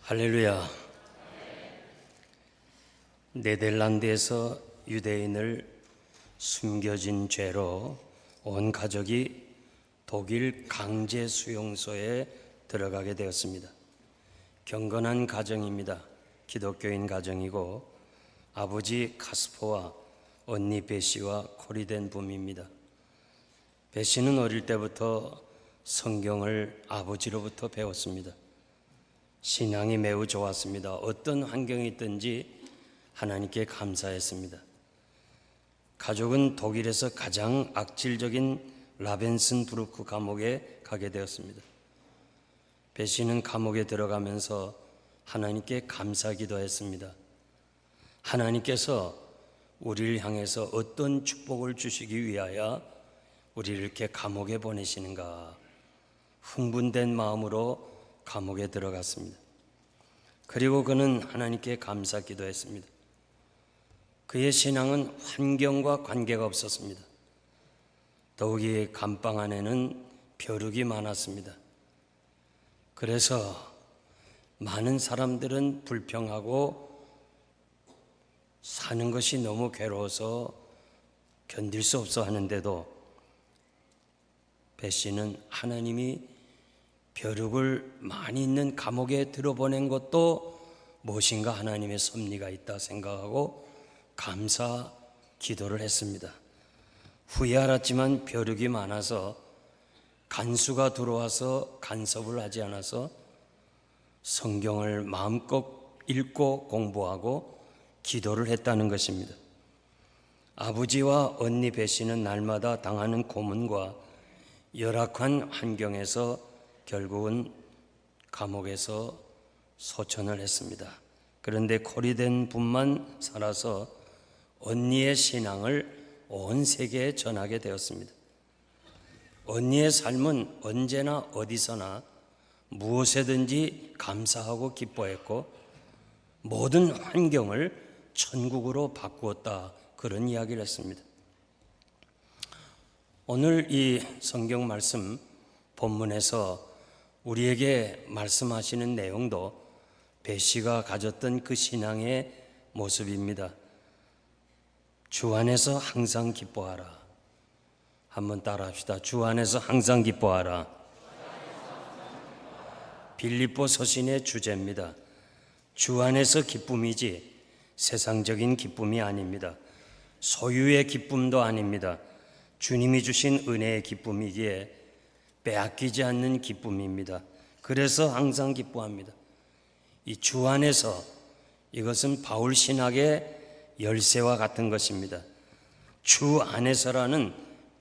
할렐루야. 네덜란드에서 유대인을 숨겨진 죄로 온 가족이 독일 강제 수용소에 들어가게 되었습니다. 경건한 가정입니다. 기독교인 가정이고 아버지 카스퍼와 언니 베시와 코리된 붐입니다. 베시는 어릴 때부터 성경을 아버지로부터 배웠습니다. 신앙이 매우 좋았습니다. 어떤 환경이 있든지 하나님께 감사했습니다. 가족은 독일에서 가장 악질적인 라벤슨부르크 감옥에 가게 되었습니다. 베시는 감옥에 들어가면서 하나님께 감사 기도했습니다. 하나님께서 우리를 향해서 어떤 축복을 주시기 위하여 우리를 이렇게 감옥에 보내시는가 흥분된 마음으로 감옥에 들어갔습니다. 그리고 그는 하나님께 감사 기도했습니다. 그의 신앙은 환경과 관계가 없었습니다. 더욱이 감방 안에는 벼룩이 많았습니다. 그래서 많은 사람들은 불평하고 사는 것이 너무 괴로워서 견딜 수 없어 하는데도 베시는 하나님이 벼룩을 많이 있는 감옥에 들어보낸 것도 무엇인가 하나님의 섭리가 있다 생각하고 감사 기도를 했습니다. 후에 알았지만 벼룩이 많아서 간수가 들어와서 간섭을 하지 않아서 성경을 마음껏 읽고 공부하고 기도를 했다는 것입니다. 아버지와 언니 베시는 날마다 당하는 고문과 열악한 환경에서 결국은 감옥에서 소천을 했습니다. 그런데 코리된 분만 살아서 언니의 신앙을 온 세계에 전하게 되었습니다. 언니의 삶은 언제나 어디서나 무엇에든지 감사하고 기뻐했고 모든 환경을 천국으로 바꾸었다, 그런 이야기를 했습니다. 오늘 이 성경 말씀 본문에서 우리에게 말씀하시는 내용도 베시가 가졌던 그 신앙의 모습입니다. 주 안에서 항상 기뻐하라. 한번 따라합시다. 주 안에서 항상 기뻐하라. 빌립보 서신의 주제입니다. 주 안에서 기쁨이지 세상적인 기쁨이 아닙니다. 소유의 기쁨도 아닙니다. 주님이 주신 은혜의 기쁨이기에 빼앗기지 않는 기쁨입니다. 그래서 항상 기뻐합니다. 이 주 안에서, 이것은 바울 신학의 열쇠와 같은 것입니다. 주 안에서라는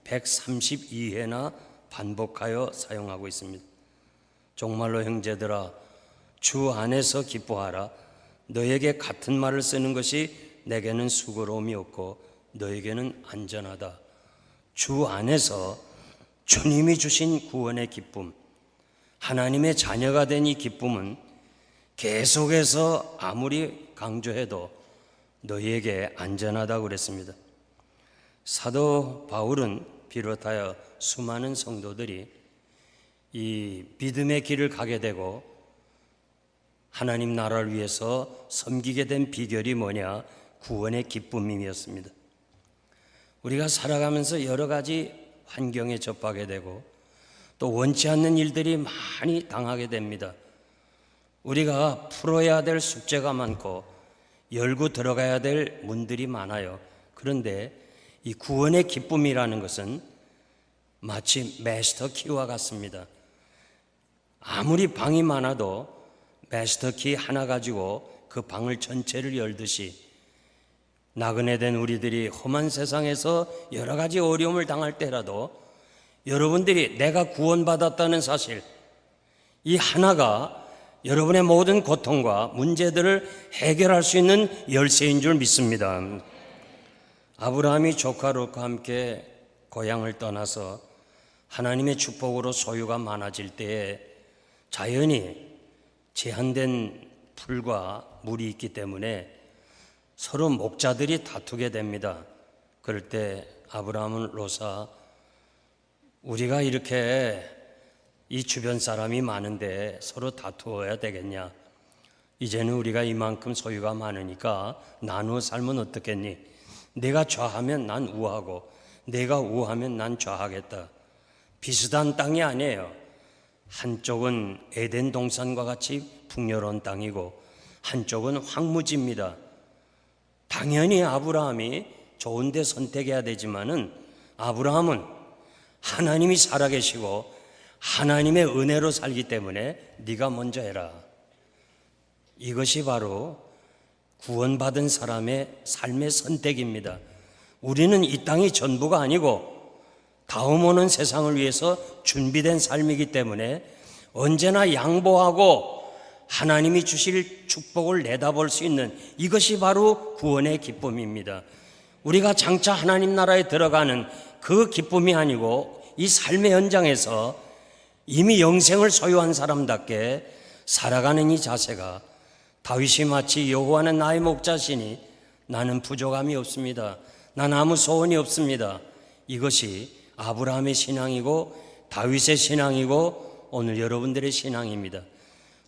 132회나 반복하여 사용하고 있습니다. 정말로 형제들아, 주 안에서 기뻐하라. 너에게 같은 말을 쓰는 것이 내게는 수고로움이 없고 너에게는 안전하다. 주 안에서 주님이 주신 구원의 기쁨, 하나님의 자녀가 된 이 기쁨은 계속해서 아무리 강조해도 너희에게 안전하다고 그랬습니다. 사도 바울은 비롯하여 수많은 성도들이 이 믿음의 길을 가게 되고 하나님 나라를 위해서 섬기게 된 비결이 뭐냐? 구원의 기쁨이었습니다. 우리가 살아가면서 여러 가지 환경에 접하게 되고 또 원치 않는 일들이 많이 당하게 됩니다. 우리가 풀어야 될 숙제가 많고 열고 들어가야 될 문들이 많아요. 그런데 이 구원의 기쁨이라는 것은 마치 마스터 키와 같습니다. 아무리 방이 많아도 마스터 키 하나 가지고 그 방을 전체를 열듯이 나그네 된 우리들이 험한 세상에서 여러 가지 어려움을 당할 때라도 여러분들이 내가 구원받았다는 사실, 이 하나가 여러분의 모든 고통과 문제들을 해결할 수 있는 열쇠인 줄 믿습니다. 아브라함이 조카 롯과 함께 고향을 떠나서 하나님의 축복으로 소유가 많아질 때에 자연히 제한된 풀과 물이 있기 때문에 서로 목자들이 다투게 됩니다. 그럴 때 아브라함은 롯아, 우리가 이렇게 이 주변 사람이 많은데 서로 다투어야 되겠냐? 이제는 우리가 이만큼 소유가 많으니까 나누어 살면 어떻겠니? 내가 좌하면 난 우하고 내가 우하면 난 좌하겠다. 비슷한 땅이 아니에요. 한쪽은 에덴 동산과 같이 풍요로운 땅이고 한쪽은 황무지입니다. 당연히 아브라함이 좋은 데 선택해야 되지만은 아브라함은 하나님이 살아계시고 하나님의 은혜로 살기 때문에 네가 먼저 해라. 이것이 바로 구원받은 사람의 삶의 선택입니다. 우리는 이 땅이 전부가 아니고 다음 오는 세상을 위해서 준비된 삶이기 때문에 언제나 양보하고 하나님이 주실 축복을 내다볼 수 있는 이것이 바로 구원의 기쁨입니다. 우리가 장차 하나님 나라에 들어가는 그 기쁨이 아니고 이 삶의 현장에서 이미 영생을 소유한 사람답게 살아가는 이 자세가 다윗이 마치 여호와는 나의 목자시니 나는 부족함이 없습니다. 난 아무 소원이 없습니다. 이것이 아브라함의 신앙이고 다윗의 신앙이고 오늘 여러분들의 신앙입니다.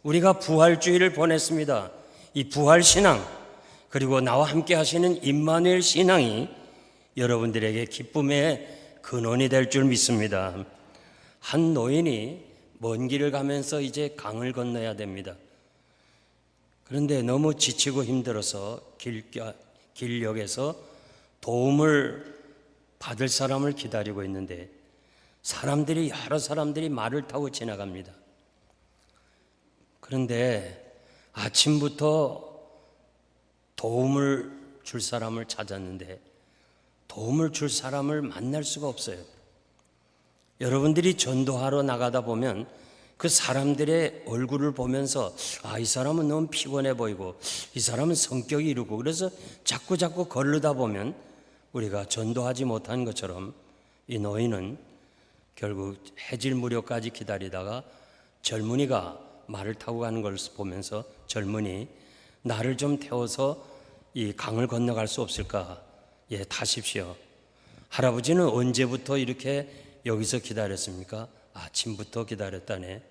우리가 부활주의를 보냈습니다. 이 부활신앙 그리고 나와 함께 하시는 임마누엘 신앙이 여러분들에게 기쁨의 근원이 될 줄 믿습니다. 한 노인이 먼 길을 가면서 이제 강을 건너야 됩니다. 그런데 너무 지치고 힘들어서 길역에서 도움을 받을 사람을 기다리고 있는데 여러 사람들이 말을 타고 지나갑니다. 그런데 아침부터 도움을 줄 사람을 찾았는데 도움을 줄 사람을 만날 수가 없어요. 여러분들이 전도하러 나가다 보면 그 사람들의 얼굴을 보면서 이 사람은 너무 피곤해 보이고 이 사람은 성격이 이르고 그래서 자꾸 거르다 보면 우리가 전도하지 못한 것처럼 이 노인은 결국 해질 무렵까지 기다리다가 젊은이가 말을 타고 가는 걸 보면서 젊은이 나를 좀 태워서 이 강을 건너갈 수 없을까? 예, 타십시오. 할아버지는 언제부터 이렇게 여기서 기다렸습니까? 아침부터 기다렸다네.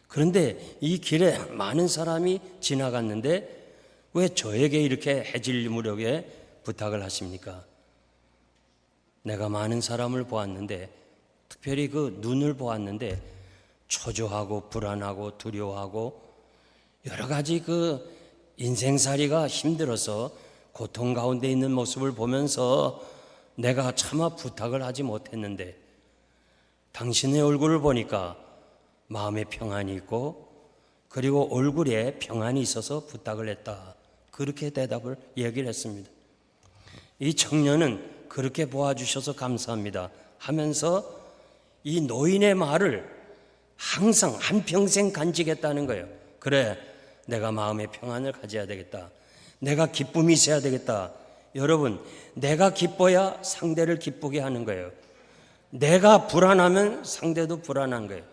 그런데 이 길에 많은 사람이 지나갔는데 왜 저에게 이렇게 해질 무렵에 부탁을 하십니까? 내가 많은 사람을 보았는데 특별히 그 눈을 보았는데 초조하고 불안하고 두려워하고 여러 가지 그 인생살이가 힘들어서 고통 가운데 있는 모습을 보면서 내가 차마 부탁을 하지 못했는데 당신의 얼굴을 보니까 마음에 평안이 있고 그리고 얼굴에 평안이 있어서 부탁을 했다. 그렇게 얘기를 했습니다. 이 청년은 그렇게 보아주셔서 감사합니다 하면서 이 노인의 말을 항상 한평생 간직했다는 거예요. 그래, 내가 마음의 평안을 가져야 되겠다. 내가 기쁨이 있어야 되겠다. 여러분, 내가 기뻐야 상대를 기쁘게 하는 거예요. 내가 불안하면 상대도 불안한 거예요.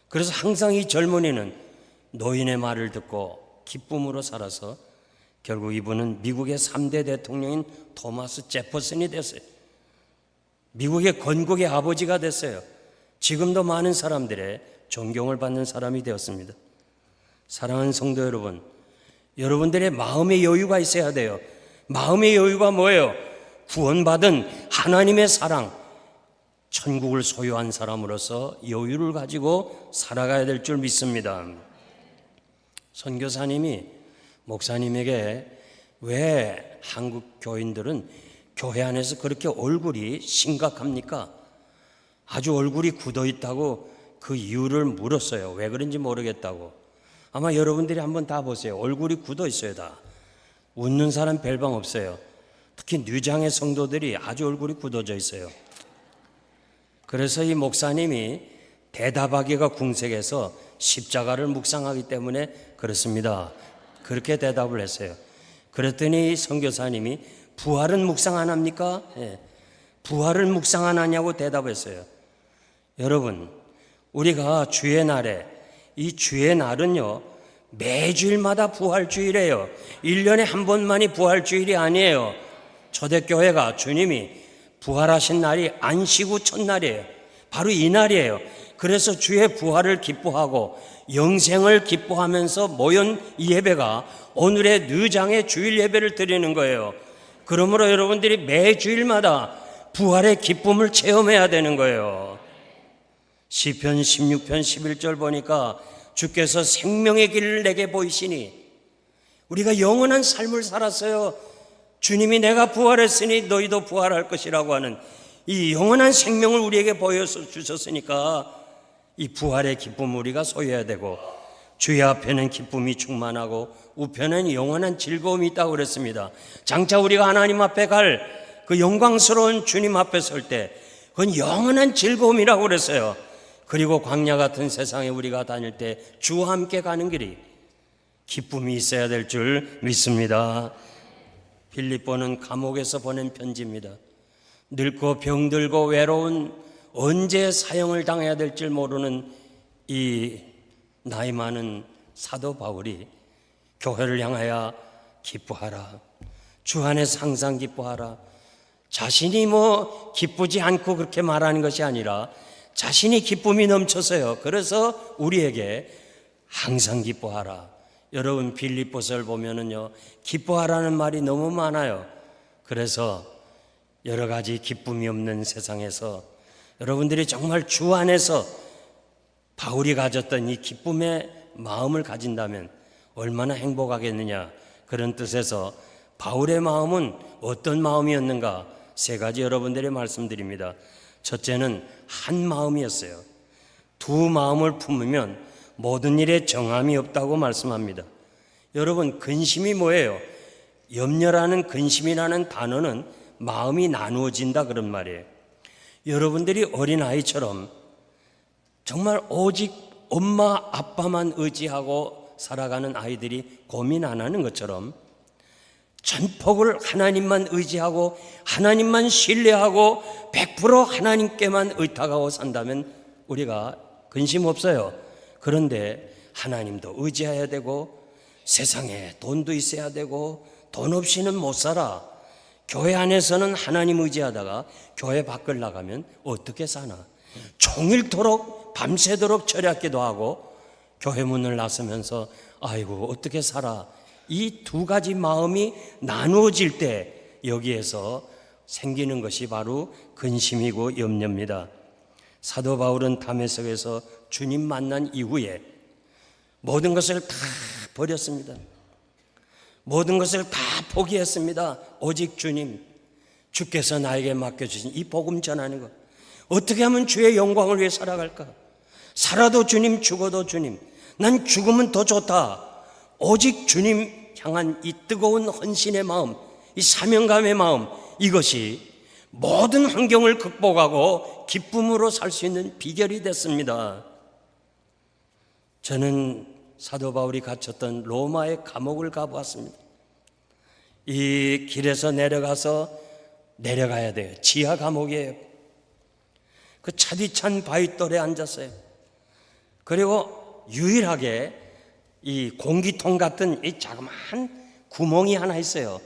그래서 항상 이 젊은이는 노인의 말을 듣고 기쁨으로 살아서 결국 이분은 미국의 3대 대통령인 토마스 제퍼슨이 됐어요. 미국의 건국의 아버지가 됐어요. 지금도 많은 사람들의 존경을 받는 사람이 되었습니다. 사랑하는 성도 여러분, 여러분들의 마음의 여유가 있어야 돼요. 마음의 여유가 뭐예요? 구원받은 하나님의 사랑, 천국을 소유한 사람으로서 여유를 가지고 살아가야 될 줄 믿습니다. 선교사님이 목사님에게 왜 한국 교인들은 교회 안에서 그렇게 얼굴이 심각합니까? 아주 얼굴이 굳어 있다고 그 이유를 물었어요. 왜 그런지 모르겠다고. 아마 여러분들이 한번 다 보세요. 얼굴이 굳어 있어요. 다 웃는 사람 별방 없어요. 특히 뉴장의 성도들이 아주 얼굴이 굳어져 있어요. 그래서 이 목사님이 대답하기가 궁색해서 십자가를 묵상하기 때문에 그렇습니다. 그렇게 대답을 했어요. 그랬더니 선교사님이 부활은 묵상 안 합니까? 예. 부활을 묵상 안 하냐고 대답했어요. 여러분, 우리가 주의 날에, 이 주의 날은요 매주일마다 부활주일이에요. 1년에 한 번만이 부활주일이 아니에요. 초대교회가 주님이 부활하신 날이 안식 후 첫날이에요. 바로 이 날이에요. 그래서 주의 부활을 기뻐하고 영생을 기뻐하면서 모인 이 예배가 오늘의 뉘장의 주일 예배를 드리는 거예요. 그러므로 여러분들이 매 주일마다 부활의 기쁨을 체험해야 되는 거예요. 시편 16편 11절 보니까 주께서 생명의 길을 내게 보이시니, 우리가 영원한 삶을 살았어요. 주님이 내가 부활했으니 너희도 부활할 것이라고 하는 이 영원한 생명을 우리에게 보여주셨으니까 이 부활의 기쁨을 우리가 소유해야 되고, 주의 앞에는 기쁨이 충만하고 우편에는 영원한 즐거움이 있다고 그랬습니다. 장차 우리가 하나님 앞에 갈 그 영광스러운 주님 앞에 설 때 그건 영원한 즐거움이라고 그랬어요. 그리고 광야 같은 세상에 우리가 다닐 때 주와 함께 가는 길이 기쁨이 있어야 될 줄 믿습니다. 빌립보는 감옥에서 보낸 편지입니다. 늙고 병들고 외로운, 언제 사형을 당해야 될지 모르는 이 나이 많은 사도 바울이 교회를 향하여 기뻐하라, 주 안에서 항상 기뻐하라, 자신이 기쁘지 않고 그렇게 말하는 것이 아니라 자신이 기쁨이 넘쳐서요. 그래서 우리에게 항상 기뻐하라. 여러분 빌립보서를 보면은요, 기뻐하라는 말이 너무 많아요. 그래서 여러 가지 기쁨이 없는 세상에서 여러분들이 정말 주 안에서 바울이 가졌던 이 기쁨의 마음을 가진다면 얼마나 행복하겠느냐, 그런 뜻에서 바울의 마음은 어떤 마음이었는가, 세 가지 여러분들이 말씀드립니다. 첫째는 한 마음이었어요. 두 마음을 품으면 모든 일에 정함이 없다고 말씀합니다. 여러분, 근심이 뭐예요? 염려라는, 근심이라는 단어는 마음이 나누어진다 그런 말이에요. 여러분들이 어린아이처럼 정말 오직 엄마 아빠만 의지하고 살아가는 아이들이 고민 안 하는 것처럼 전폭을 하나님만 의지하고 하나님만 신뢰하고 100% 하나님께만 의탁하고 산다면 우리가 근심 없어요. 그런데 하나님도 의지해야 되고 세상에 돈도 있어야 되고 돈 없이는 못 살아. 교회 안에서는 하나님 의지하다가 교회 밖을 나가면 어떻게 사나. 종일토록 밤새도록 절약기도 하고 교회 문을 나서면서 아이고 어떻게 살아. 이 두 가지 마음이 나누어질 때 여기에서 생기는 것이 바로 근심이고 염려입니다. 사도 바울은 다메섹에서 주님 만난 이후에 모든 것을 다 버렸습니다. 모든 것을 다 포기했습니다. 오직 주님, 주께서 나에게 맡겨주신 이 복음 전하는 것, 어떻게 하면 주의 영광을 위해 살아갈까? 살아도 주님, 죽어도 주님, 난 죽으면 더 좋다. 오직 주님 향한 이 뜨거운 헌신의 마음, 이 사명감의 마음, 이것이 모든 환경을 극복하고 기쁨으로 살 수 있는 비결이 됐습니다. 저는 사도 바울이 갇혔던 로마의 감옥을 가보았습니다. 이 길에서 내려가야 돼요. 지하 감옥이에요. 그 차디찬 바위돌에 앉았어요. 그리고 유일하게 이 공기통 같은 이 자그마한 구멍이 하나 있어요.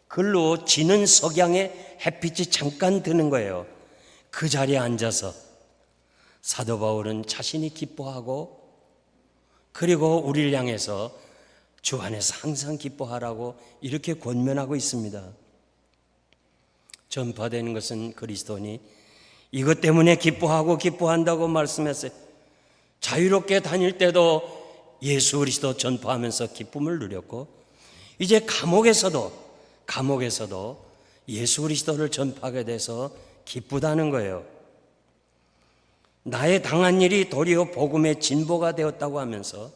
글로 지는 석양에 햇빛이 잠깐 드는 거예요. 그 자리에 앉아서 사도 바울은 자신이 기뻐하고, 그리고 우리를 향해서 주 안에서 항상 기뻐하라고 이렇게 권면하고 있습니다. 전파되는 것은 그리스도니 이것 때문에 기뻐하고 기뻐한다고 말씀했어요. 자유롭게 다닐 때도 예수 그리스도 전파하면서 기쁨을 누렸고, 이제 감옥에서도 예수 그리스도를 전파하게 돼서 기쁘다는 거예요. 나의 당한 일이 도리어 복음의 진보가 되었다고 하면서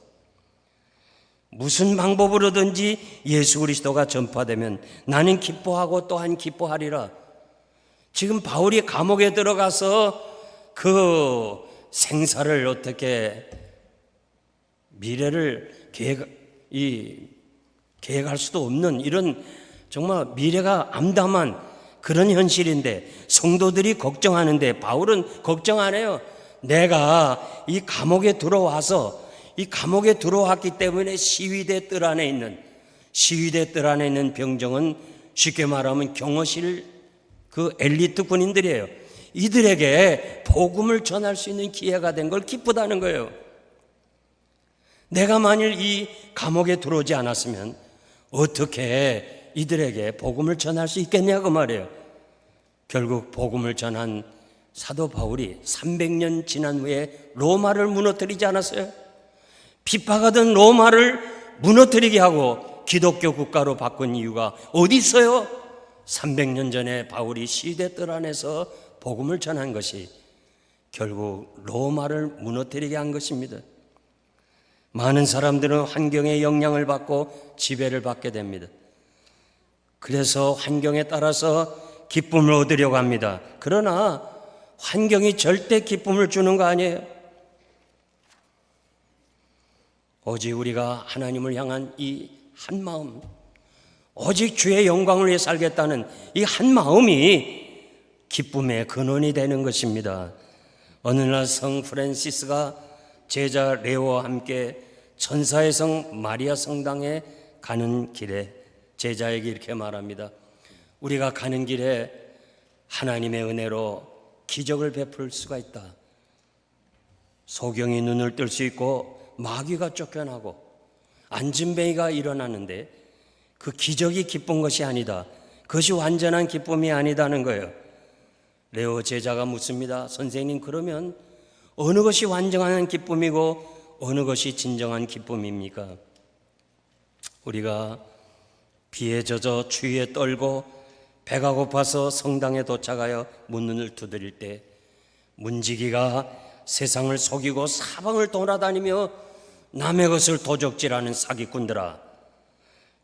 무슨 방법으로든지 예수 그리스도가 전파되면 나는 기뻐하고 또한 기뻐하리라. 지금 바울이 감옥에 들어가서 그 생사를 어떻게 미래를 계획할 수도 없는 이런 정말 미래가 암담한 그런 현실인데 성도들이 걱정하는데 바울은 걱정 안 해요. 내가 이 감옥에 들어왔기 때문에 시위대 뜰 안에 있는 병정은 쉽게 말하면 경호실 그 엘리트 군인들이에요. 이들에게 복음을 전할 수 있는 기회가 된 걸 기쁘다는 거예요. 내가 만일 이 감옥에 들어오지 않았으면 어떻게 이들에게 복음을 전할 수 있겠냐고 말이에요. 결국 복음을 전한 사도 바울이 300년 지난 후에 로마를 무너뜨리지 않았어요? 핍박하던 로마를 무너뜨리게 하고 기독교 국가로 바꾼 이유가 어디 있어요? 300년 전에 바울이 시대뜰 안에서 복음을 전한 것이 결국 로마를 무너뜨리게 한 것입니다. 많은 사람들은 환경의 영향을 받고 지배를 받게 됩니다. 그래서 환경에 따라서 기쁨을 얻으려고 합니다. 그러나 환경이 절대 기쁨을 주는 거 아니에요. 오직 우리가 하나님을 향한 이 한 마음, 오직 주의 영광을 위해 살겠다는 이 한 마음이 기쁨의 근원이 되는 것입니다. 어느 날 성 프란시스가 제자 레오와 함께 천사의 성 마리아 성당에 가는 길에 제자에게 이렇게 말합니다. 우리가 가는 길에 하나님의 은혜로 기적을 베풀 수가 있다. 소경이 눈을 뜰 수 있고 마귀가 쫓겨나고 안진뱅이가 일어나는데 그 기적이 기쁜 것이 아니다. 그것이 완전한 기쁨이 아니다는 거예요. 레오 제자가 묻습니다. 선생님, 그러면 어느 것이 완전한 기쁨이고 어느 것이 진정한 기쁨입니까? 우리가 비에 젖어 추위에 떨고 배가 고파서 성당에 도착하여 문을 두드릴 때 문지기가 세상을 속이고 사방을 돌아다니며 남의 것을 도적질하는 사기꾼들아,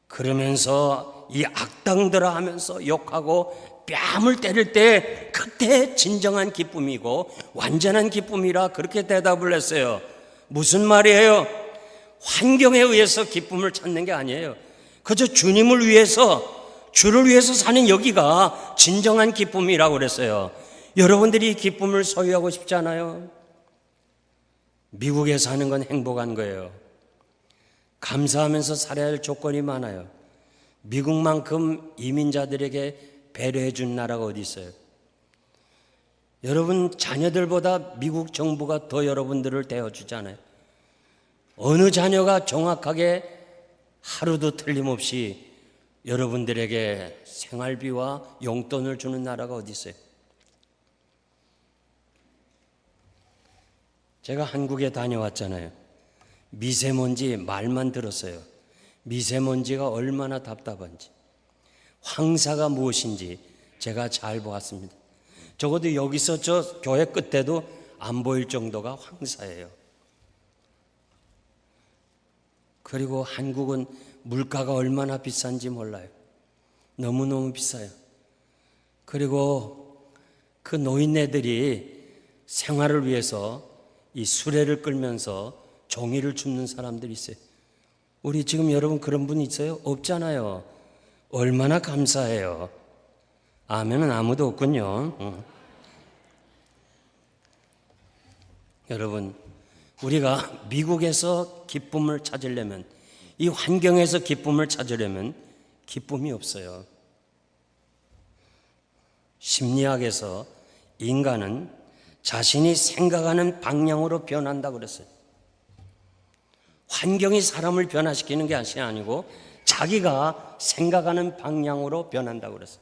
그러면서 이 악당들아 하면서 욕하고 뺨을 때릴 때 그때 진정한 기쁨이고 완전한 기쁨이라 그렇게 대답을 했어요. 무슨 말이에요? 환경에 의해서 기쁨을 찾는 게 아니에요. 그저 주님을 위해서, 주를 위해서 사는 여기가 진정한 기쁨이라고 그랬어요. 여러분들이 기쁨을 소유하고 싶지 않아요? 미국에 사는 건 행복한 거예요. 감사하면서 살아야 할 조건이 많아요. 미국만큼 이민자들에게 배려해 준 나라가 어디 있어요? 여러분 자녀들보다 미국 정부가 더 여러분들을 대해주잖아요. 어느 자녀가 정확하게 하루도 틀림없이 여러분들에게 생활비와 용돈을 주는 나라가 어디 있어요? 제가 한국에 다녀왔잖아요. 미세먼지 말만 들었어요. 미세먼지가 얼마나 답답한지, 황사가 무엇인지 제가 잘 보았습니다. 적어도 여기서 저 교회 끝에도 안 보일 정도가 황사예요. 그리고 한국은 물가가 얼마나 비싼지 몰라요. 너무너무 비싸요. 그리고 그 노인네들이 생활을 위해서 이 수레를 끌면서 종이를 줍는 사람들이 있어요. 우리 지금 여러분 그런 분 있어요? 없잖아요. 얼마나 감사해요. 아멘은 아무도 없군요. 여러분, 우리가 미국에서 기쁨을 찾으려면, 이 환경에서 기쁨을 찾으려면 기쁨이 없어요. 심리학에서 인간은 자신이 생각하는 방향으로 변한다고 그랬어요. 환경이 사람을 변화시키는 게 아니고 자기가 생각하는 방향으로 변한다고 그랬어요.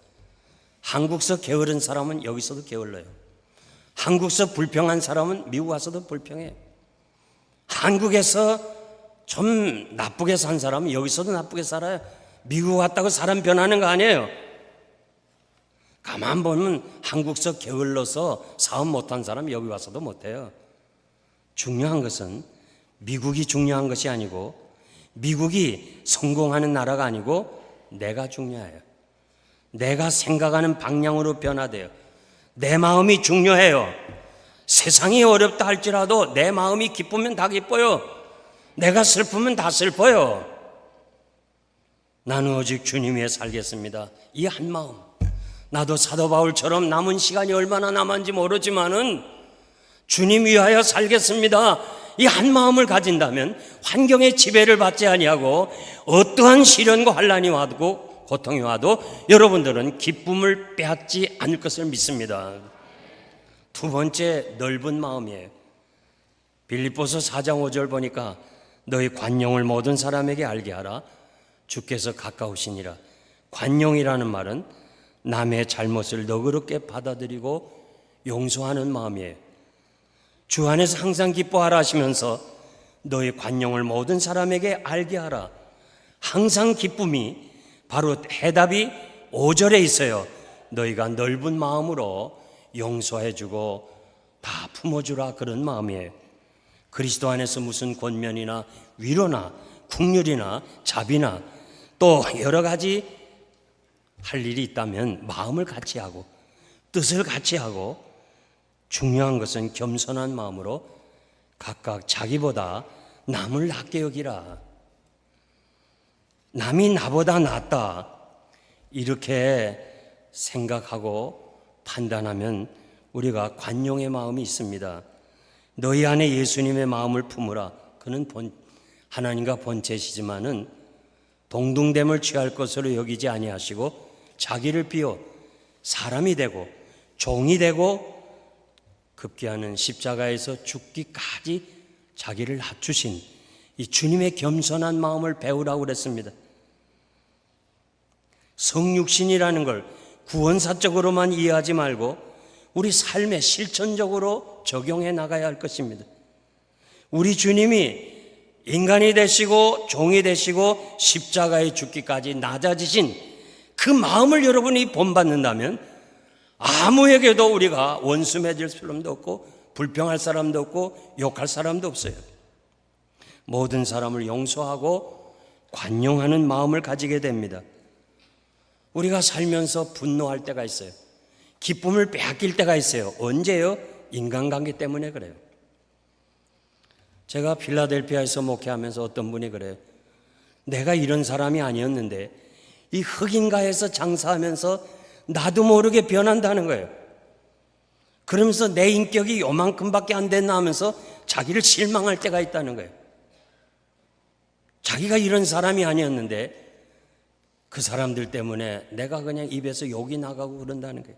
한국서 게으른 사람은 여기서도 게을러요. 한국서 불평한 사람은 미국 와서도 불평해요. 한국에서 좀 나쁘게 산 사람은 여기서도 나쁘게 살아요. 미국 왔다고 사람 변하는 거 아니에요. 가만 보면 한국서 게을러서 사업 못한 사람 여기 와서도 못해요. 중요한 것은 미국이 중요한 것이 아니고, 미국이 성공하는 나라가 아니고 내가 중요해요. 내가 생각하는 방향으로 변화돼요. 내 마음이 중요해요. 세상이 어렵다 할지라도 내 마음이 기쁘면 다 기뻐요. 내가 슬프면 다 슬퍼요. 나는 오직 주님 위해 살겠습니다. 이 한 마음. 나도 사도 바울처럼 남은 시간이 얼마나 남았는지 모르지만은 주님 위하여 살겠습니다. 이 한 마음을 가진다면 환경의 지배를 받지 아니하고 어떠한 시련과 환난이 와도 고통이 와도 여러분들은 기쁨을 빼앗지 않을 것을 믿습니다. 두 번째, 넓은 마음이에요. 빌립보서 4장 5절 보니까 너희 관용을 모든 사람에게 알게 하라. 주께서 가까우시니라. 관용이라는 말은 남의 잘못을 너그럽게 받아들이고 용서하는 마음이에요. 주 안에서 항상 기뻐하라 하시면서 너희 관용을 모든 사람에게 알게 하라. 항상 기쁨이 바로 해답이 5절에 있어요. 너희가 넓은 마음으로 용서해주고 다 품어주라, 그런 마음이에요. 그리스도 안에서 무슨 권면이나 위로나 긍휼이나 자비나 또 여러 가지 할 일이 있다면 마음을 같이 하고 뜻을 같이 하고, 중요한 것은 겸손한 마음으로 각각 자기보다 남을 낫게 여기라. 남이 나보다 낫다 이렇게 생각하고 판단하면 우리가 관용의 마음이 있습니다. 너희 안에 예수님의 마음을 품으라. 그는 하나님과 본체시지만은 동등됨을 취할 것으로 여기지 아니하시고 자기를 비워 사람이 되고 종이 되고 급기야는 십자가에서 죽기까지 자기를 낮추신 이 주님의 겸손한 마음을 배우라고 그랬습니다. 성육신이라는 걸 구원사적으로만 이해하지 말고 우리 삶에 실천적으로 적용해 나가야 할 것입니다. 우리 주님이 인간이 되시고 종이 되시고 십자가에 죽기까지 낮아지신 그 마음을 여러분이 본받는다면 아무에게도 우리가 원수 맺을 사람도 없고 불평할 사람도 없고 욕할 사람도 없어요. 모든 사람을 용서하고 관용하는 마음을 가지게 됩니다. 우리가 살면서 분노할 때가 있어요. 기쁨을 빼앗길 때가 있어요. 언제요? 인간관계 때문에 그래요. 제가 필라델피아에서 목회하면서 어떤 분이 그래요. 내가 이런 사람이 아니었는데 이 흑인가에서 장사하면서 나도 모르게 변한다는 거예요. 그러면서 내 인격이 요만큼밖에 안 됐나 하면서 자기를 실망할 때가 있다는 거예요. 자기가 이런 사람이 아니었는데 그 사람들 때문에 내가 그냥 입에서 욕이 나가고 그런다는 거예요.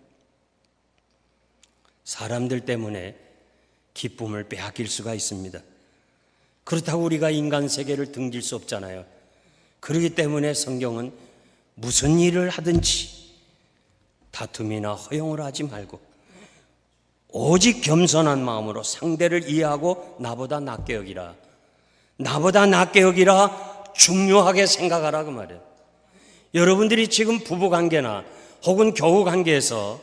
사람들 때문에 기쁨을 빼앗길 수가 있습니다. 그렇다고 우리가 인간 세계를 등질 수 없잖아요. 그렇기 때문에 성경은 무슨 일을 하든지 다툼이나 허용을 하지 말고 오직 겸손한 마음으로 상대를 이해하고 나보다 낫게 여기라. 나보다 낫게 여기라, 중요하게 생각하라 그 말이에요. 여러분들이 지금 부부관계나 혹은 교우관계에서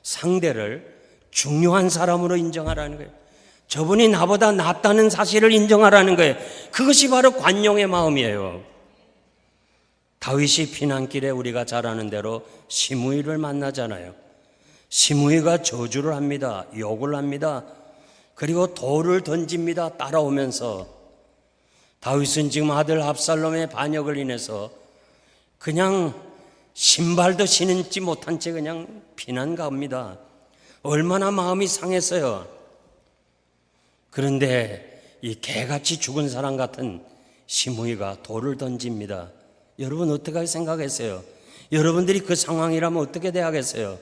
상대를 중요한 사람으로 인정하라는 거예요. 저분이 나보다 낫다는 사실을 인정하라는 거예요. 그것이 바로 관용의 마음이에요. 다윗이 피난길에 우리가 잘 아는 대로 시므이를 만나잖아요. 시므이가 저주를 합니다. 욕을 합니다. 그리고 돌을 던집니다. 따라오면서 다윗은 지금 아들 압살롬의 반역을 인해서 그냥 신발도 신지 못한 채 그냥 피난 갑니다. 얼마나 마음이 상했어요. 그런데 이 개같이 죽은 사람 같은 시므이가 돌을 던집니다. 여러분 어떻게 생각했어요? 여러분들이 그 상황이라면 어떻게 대하겠어요?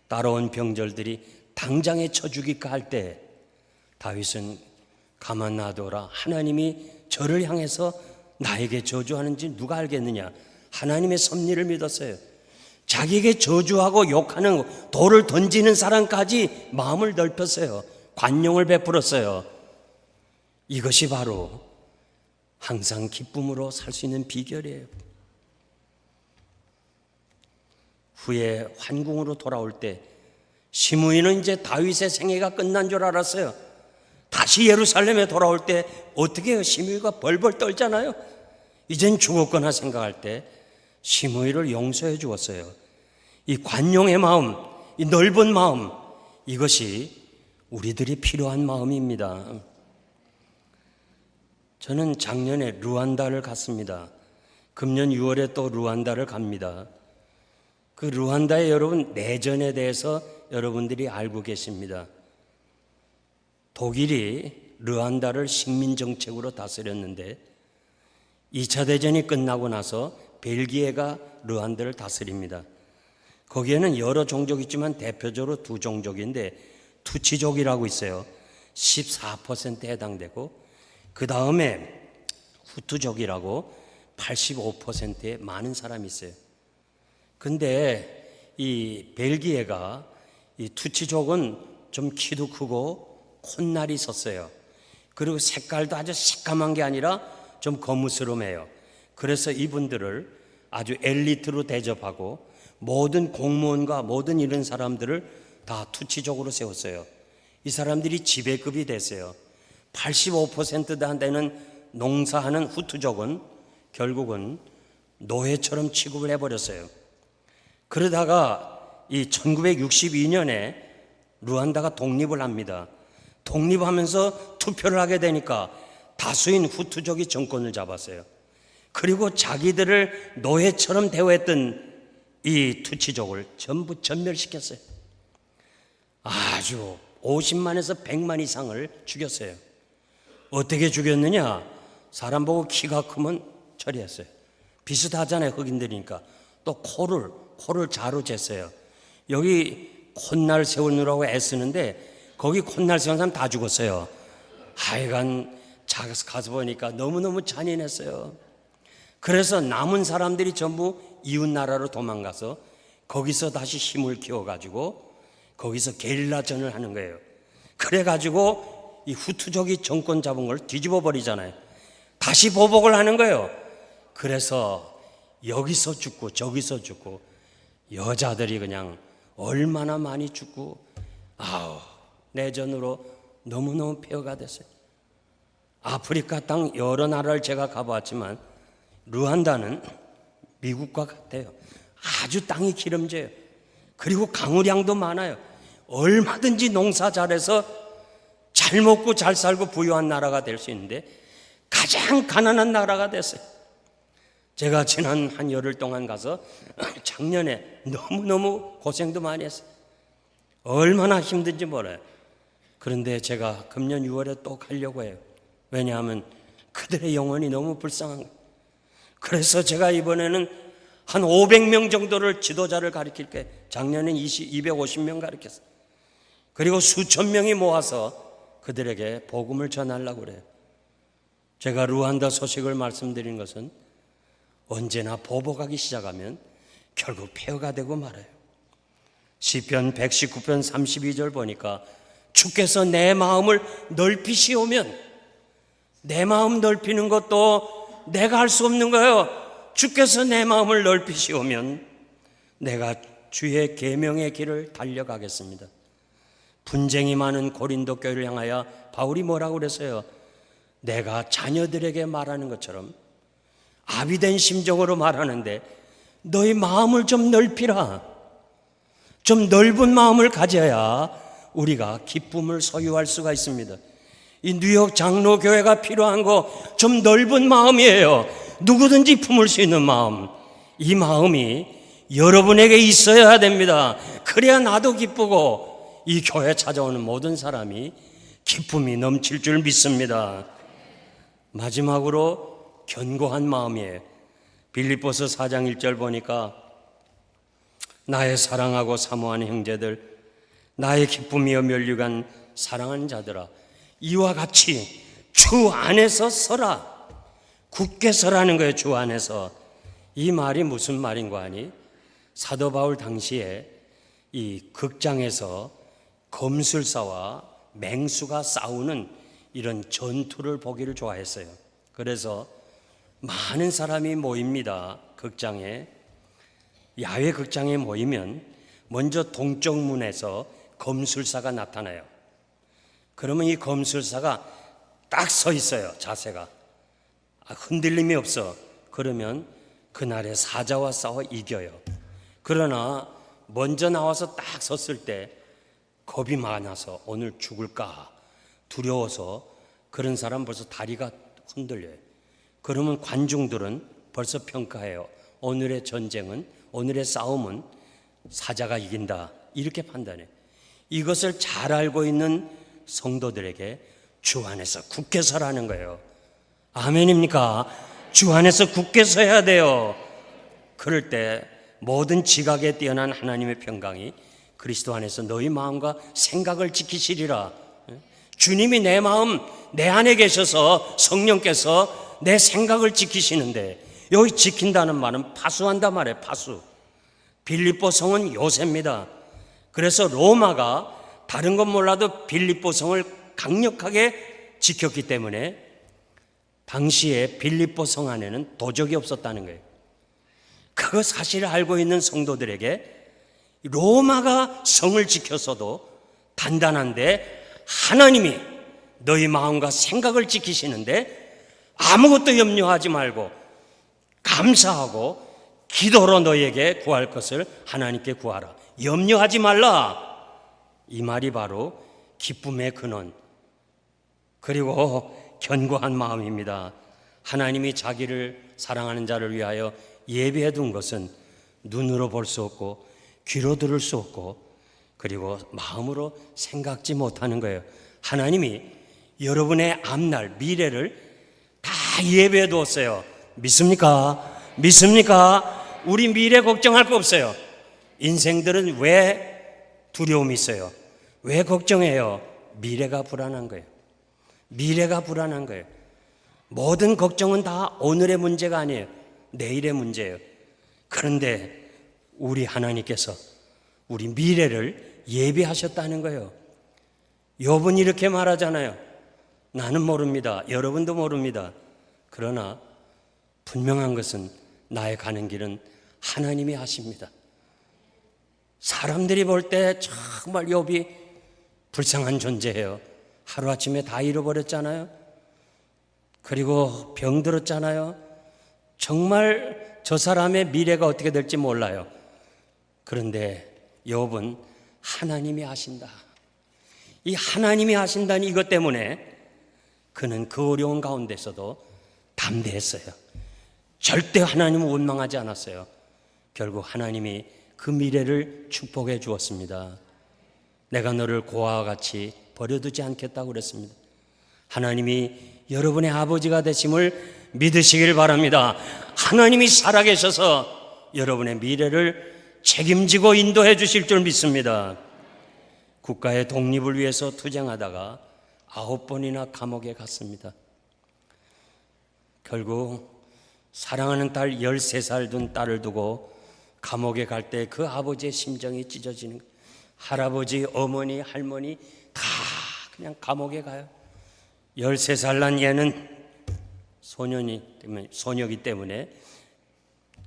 따라온 병졸들이 당장에 쳐 죽일까 할 때 다윗은 가만 놔둬라. 하나님이 저를 향해서 나에게 저주하는지 누가 알겠느냐. 하나님의 섭리를 믿었어요. 자기에게 저주하고 욕하는 돌을 던지는 사람까지 마음을 넓혔어요. 관용을 베풀었어요. 이것이 바로 항상 기쁨으로 살 수 있는 비결이에요. 후에 환궁으로 돌아올 때 시므이는 이제 다윗의 생애가 끝난 줄 알았어요. 다시 예루살렘에 돌아올 때 어떻게 해요? 시므이가 벌벌 떨잖아요. 이젠 죽었거나 생각할 때 시므이를 용서해 주었어요. 이 관용의 마음, 이 넓은 마음, 이것이 우리들이 필요한 마음입니다. 저는 작년에 루안다를 갔습니다. 금년 6월에 또 루안다를 갑니다. 그 루안다의 여러분 내전에 대해서 여러분들이 알고 계십니다. 독일이 루안다를 식민정책으로 다스렸는데 2차 대전이 끝나고 나서 벨기에가 루안다를 다스립니다. 거기에는 여러 종족이 있지만 대표적으로 두 종족인데 투치족이라고 있어요. 14%에 해당되고 그 다음에 후투족이라고 85%의 많은 사람이 있어요. 근데 이 벨기에가 이 투치족은 좀 키도 크고 콧날이 섰어요. 그리고 색깔도 아주 새까만 게 아니라 좀 거무스름해요. 그래서 이분들을 아주 엘리트로 대접하고 모든 공무원과 모든 이런 사람들을 다 투치족으로 세웠어요. 이 사람들이 지배급이 됐어요. 85%나 되는 농사하는 후투족은 결국은 노예처럼 취급을 해버렸어요. 그러다가 이 1962년에 루안다가 독립을 합니다. 독립하면서 투표를 하게 되니까 다수인 후투족이 정권을 잡았어요. 그리고 자기들을 노예처럼 대우했던 이 투치족을 전부 전멸시켰어요. 아주 50만에서 100만 이상을 죽였어요. 어떻게 죽였느냐? 사람 보고 키가 크면 처리했어요. 비슷하잖아요, 흑인들이니까. 또 코를 자로 쟀어요. 여기 콧날 세우느라고 애쓰는데 거기 콧날 세운 사람 다 죽었어요. 하여간 가서 보니까 너무너무 잔인했어요. 그래서 남은 사람들이 전부 이웃 나라로 도망가서 거기서 다시 힘을 키워가지고 거기서 게릴라전을 하는 거예요. 그래가지고 이 후투족이 정권 잡은 걸 뒤집어 버리잖아요. 다시 보복을 하는 거예요. 그래서 여기서 죽고 저기서 죽고 여자들이 그냥 얼마나 많이 죽고 내전으로 너무너무 폐허가 됐어요. 아프리카 땅 여러 나라를 제가 가보았지만 루안다는 미국과 같아요. 아주 땅이 기름져요. 그리고 강우량도 많아요. 얼마든지 농사 잘해서 잘 먹고 잘 살고 부유한 나라가 될 수 있는데 가장 가난한 나라가 됐어요. 제가 지난 한 열흘 동안 가서 작년에 너무너무 고생도 많이 했어요. 얼마나 힘든지 몰라요. 그런데 제가 금년 6월에 또 가려고 해요. 왜냐하면 그들의 영혼이 너무 불쌍한 거예요. 그래서 제가 이번에는 한 500명 정도를 지도자를 가르칠 거예요. 작년엔 250명 가르쳤어요. 그리고 수천 명이 모아서 그들에게 복음을 전하려고 그래요. 제가 루안다 소식을 말씀드린 것은 언제나 보복하기 시작하면 결국 폐허가 되고 말아요. 시편 119편 32절 보니까 주께서 내 마음을 넓히시오면, 내 마음 넓히는 것도 내가 할 수 없는 거예요. 주께서 내 마음을 넓히시오면 내가 주의 계명의 길을 달려가겠습니다. 분쟁이 많은 고린도 교회를 향하여 바울이 뭐라고 그랬어요? 내가 자녀들에게 말하는 것처럼 아비된 심정으로 말하는데 너희 마음을 좀 넓히라. 좀 넓은 마음을 가져야 우리가 기쁨을 소유할 수가 있습니다. 이 뉴욕 장로교회가 필요한 거 좀 넓은 마음이에요. 누구든지 품을 수 있는 마음. 이 마음이 여러분에게 있어야 됩니다. 그래야 나도 기쁘고 이 교회 찾아오는 모든 사람이 기쁨이 넘칠 줄 믿습니다. 마지막으로 견고한 마음이에요. 빌립보서 4장 1절 보니까 나의 사랑하고 사모하는 형제들, 나의 기쁨이여 면류관 사랑하는 자들아, 이와 같이 주 안에서 서라. 굳게 서라는 거예요. 주 안에서. 이 말이 무슨 말인가 하니 사도 바울 당시에 이 극장에서 검술사와 맹수가 싸우는 이런 전투를 보기를 좋아했어요. 그래서 많은 사람이 모입니다. 극장에. 야외 극장에 모이면 먼저 동쪽 문에서 검술사가 나타나요. 그러면 이 검술사가 딱 서 있어요. 자세가 흔들림이 없어. 그러면 그날의 사자와 싸워 이겨요. 그러나 먼저 나와서 딱 섰을 때 겁이 많아서 오늘 죽을까 두려워서 그런 사람 벌써 다리가 흔들려요. 그러면 관중들은 벌써 평가해요. 오늘의 전쟁은, 오늘의 싸움은 사자가 이긴다, 이렇게 판단해요. 이것을 잘 알고 있는 성도들에게 주 안에서 굳게 서라는 거예요. 아멘입니까? 주 안에서 굳게 서야 돼요. 그럴 때 모든 지각에 뛰어난 하나님의 평강이 그리스도 안에서 너희 마음과 생각을 지키시리라. 주님이 내 마음, 내 안에 계셔서 성령께서 내 생각을 지키시는데, 여기 지킨다는 말은 파수한단 말이에요. 파수. 빌립보 성은 요새입니다. 그래서 로마가 다른 건 몰라도 빌립보 성을 강력하게 지켰기 때문에 당시에 빌립보 성 안에는 도적이 없었다는 거예요. 그 사실을 알고 있는 성도들에게 로마가 성을 지켜서도 단단한데 하나님이 너희 마음과 생각을 지키시는데 아무것도 염려하지 말고 감사하고 기도로 너희에게 구할 것을 하나님께 구하라. 염려하지 말라. 이 말이 바로 기쁨의 근원, 그리고 견고한 마음입니다. 하나님이 자기를 사랑하는 자를 위하여 예비해 둔 것은 눈으로 볼 수 없고 귀로 들을 수 없고 그리고 마음으로 생각지 못하는 거예요. 하나님이 여러분의 앞날 미래를 다 예비해 두었어요. 믿습니까? 믿습니까? 우리 미래 걱정할 거 없어요. 인생들은 왜 두려움이 있어요? 왜 걱정해요? 미래가 불안한 거예요. 미래가 불안한 거예요. 모든 걱정은 다 오늘의 문제가 아니에요. 내일의 문제예요. 그런데 우리 하나님께서 우리 미래를 예비하셨다는 거예요. 욥은 이렇게 말하잖아요. 나는 모릅니다. 여러분도 모릅니다. 그러나 분명한 것은 나의 가는 길은 하나님이 하십니다. 사람들이 볼 때 정말 욥이 불쌍한 존재예요. 하루아침에 다 잃어버렸잖아요. 그리고 병들었잖아요. 정말 저 사람의 미래가 어떻게 될지 몰라요. 그런데 욥은 하나님이 하신다. 이 하나님이 하신다는 이것 때문에 그는 그 어려운 가운데서도 담대했어요. 절대 하나님을 원망하지 않았어요. 결국 하나님이 그 미래를 축복해 주었습니다. 내가 너를 고아와 같이 버려두지 않겠다고 그랬습니다. 하나님이 여러분의 아버지가 되심을 믿으시길 바랍니다. 하나님이 살아계셔서 여러분의 미래를 책임지고 인도해 주실 줄 믿습니다. 국가의 독립을 위해서 투쟁하다가 9번이나 감옥에 갔습니다. 결국 사랑하는 딸 13살 둔 딸을 두고 감옥에 갈 때 그 아버지의 심정이 찢어지는 거예요. 할아버지, 어머니, 할머니 다 그냥 감옥에 가요. 13살 난 얘는 소녀이기 때문에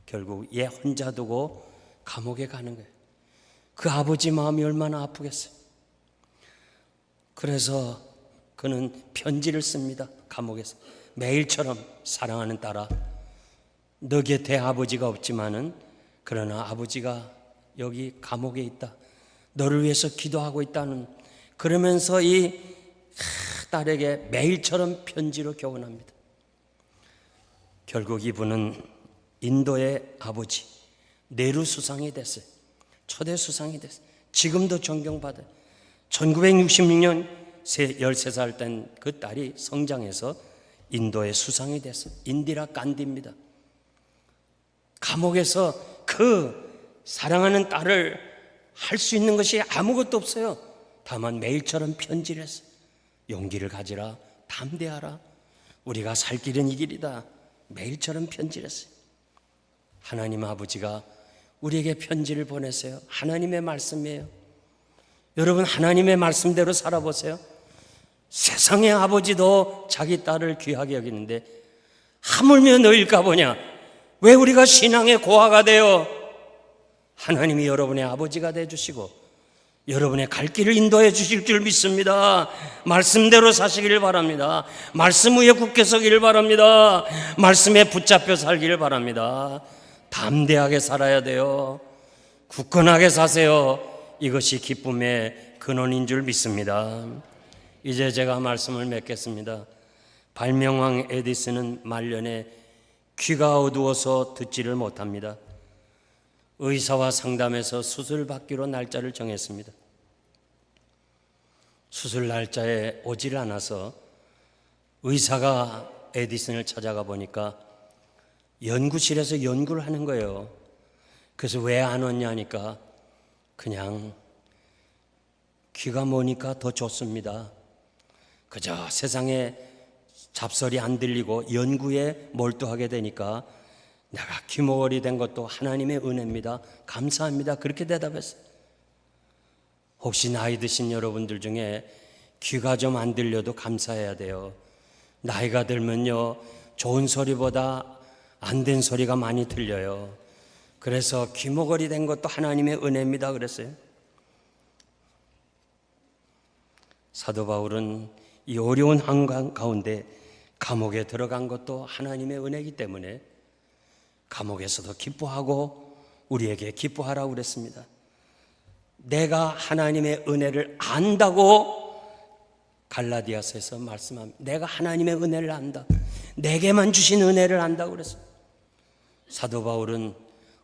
결국 얘 혼자 두고 감옥에 가는 거예요. 그 아버지 마음이 얼마나 아프겠어요. 그래서 그는 편지를 씁니다. 감옥에서 매일처럼 사랑하는 딸아, 너 곁에 아버지가 없지만은 그러나 아버지가 여기 감옥에 있다. 너를 위해서 기도하고 있다는, 그러면서 이 딸에게 매일처럼 편지로 교훈합니다. 결국 이분은 인도의 아버지 네루 수상이 됐어요. 초대 수상이 됐어요. 지금도 존경받아요. 1966년 13살 된 그 딸이 성장해서 인도의 수상이 됐어요. 인디라 간디입니다. 감옥에서 그 사랑하는 딸을 할 수 있는 것이 아무것도 없어요. 다만 매일처럼 편지를 했어요. 용기를 가지라, 담대하라, 우리가 살 길은 이 길이다. 매일처럼 편지를 했어요. 하나님 아버지가 우리에게 편지를 보냈어요. 하나님의 말씀이에요. 여러분, 하나님의 말씀대로 살아보세요. 세상의 아버지도 자기 딸을 귀하게 여기는데 하물며 너일까 보냐? 왜 우리가 신앙의 고아가 되어 하나님이 여러분의 아버지가 되어주시고 여러분의 갈 길을 인도해 주실 줄 믿습니다. 말씀대로 사시기를 바랍니다. 말씀 위에 굳게 서기를 바랍니다. 말씀에 붙잡혀 살기를 바랍니다. 담대하게 살아야 돼요. 굳건하게 사세요. 이것이 기쁨의 근원인 줄 믿습니다. 이제 제가 말씀을 맺겠습니다. 발명왕 에디슨은 말년에 귀가 어두워서 듣지를 못합니다. 의사와 상담해서 수술받기로 날짜를 정했습니다. 수술 날짜에 오질 않아서 의사가 에디슨을 찾아가 보니까 연구실에서 연구를 하는 거예요. 그래서 왜 안 왔냐 하니까 그냥 귀가 머니까 더 좋습니다. 그저 세상에 잡설이 안 들리고 연구에 몰두하게 되니까 내가 귀머거리 된 것도 하나님의 은혜입니다. 감사합니다. 그렇게 대답했어요. 혹시 나이 드신 여러분들 중에 귀가 좀 안 들려도 감사해야 돼요. 나이가 들면요, 좋은 소리보다 안 된 소리가 많이 들려요. 그래서 귀머거리 된 것도 하나님의 은혜입니다 그랬어요. 사도 바울은 이 어려운 한강 가운데 감옥에 들어간 것도 하나님의 은혜이기 때문에 감옥에서도 기뻐하고 우리에게 기뻐하라고 그랬습니다. 내가 하나님의 은혜를 안다고 갈라디아서에서 말씀합니다. 내가 하나님의 은혜를 안다. 내게만 주신 은혜를 안다고 그랬어요. 사도 바울은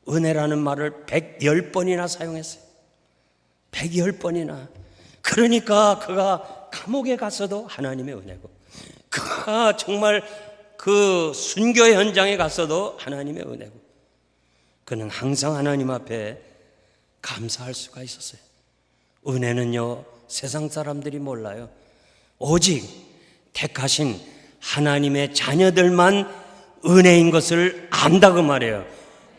은혜라는 말을 110번이나 사용했어요. 110번이나. 그러니까 그가 감옥에 가서도 하나님의 은혜고, 그가 정말 그 순교 현장에 가서도 하나님의 은혜고, 그는 항상 하나님 앞에 감사할 수가 있었어요. 은혜는요, 세상 사람들이 몰라요. 오직 택하신 하나님의 자녀들만 은혜인 것을 안다고 말해요.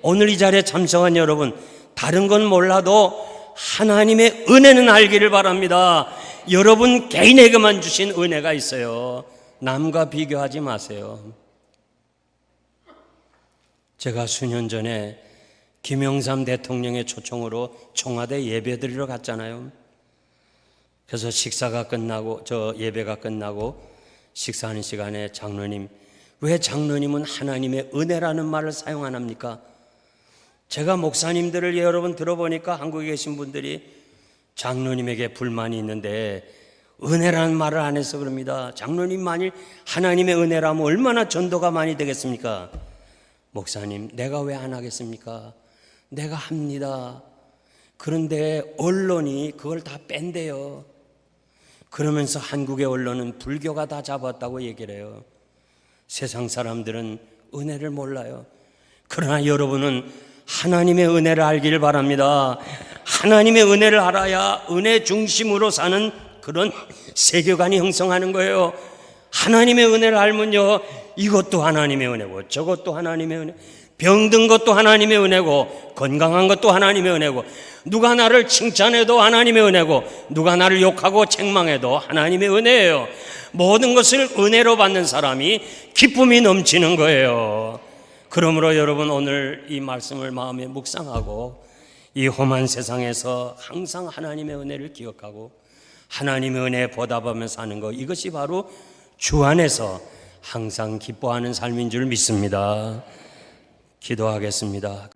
오늘 이 자리에 참석한 여러분, 다른 건 몰라도 하나님의 은혜는 알기를 바랍니다. 여러분 개인에게만 주신 은혜가 있어요. 남과 비교하지 마세요. 제가 수년 전에 김영삼 대통령의 초청으로 청와대 예배 드리러 갔잖아요. 그래서 식사가 끝나고, 예배가 끝나고 식사하는 시간에 장로님, 왜 장로님은 하나님의 은혜라는 말을 사용 안 합니까? 제가 목사님들을 여러분 들어보니까 한국에 계신 분들이 장로님에게 불만이 있는데 은혜라는 말을 안 해서 그럽니다. 장로님 만일 하나님의 은혜라면 얼마나 전도가 많이 되겠습니까? 목사님, 내가 왜 안 하겠습니까? 내가 합니다. 그런데 언론이 그걸 다 뺀대요. 그러면서 한국의 언론은 불교가 다 잡았다고 얘기를 해요. 세상 사람들은 은혜를 몰라요. 그러나 여러분은 하나님의 은혜를 알기를 바랍니다. 하나님의 은혜를 알아야 은혜 중심으로 사는 그런 세계관이 형성하는 거예요. 하나님의 은혜를 알면요, 이것도 하나님의 은혜고 저것도 하나님의 은혜, 병든 것도 하나님의 은혜고 건강한 것도 하나님의 은혜고, 누가 나를 칭찬해도 하나님의 은혜고 누가 나를 욕하고 책망해도 하나님의 은혜예요. 모든 것을 은혜로 받는 사람이 기쁨이 넘치는 거예요. 그러므로 여러분, 오늘 이 말씀을 마음에 묵상하고 이 험한 세상에서 항상 하나님의 은혜를 기억하고 하나님의 은혜에 보답하며 사는 것, 이것이 바로 주 안에서 항상 기뻐하는 삶인 줄 믿습니다. 기도하겠습니다.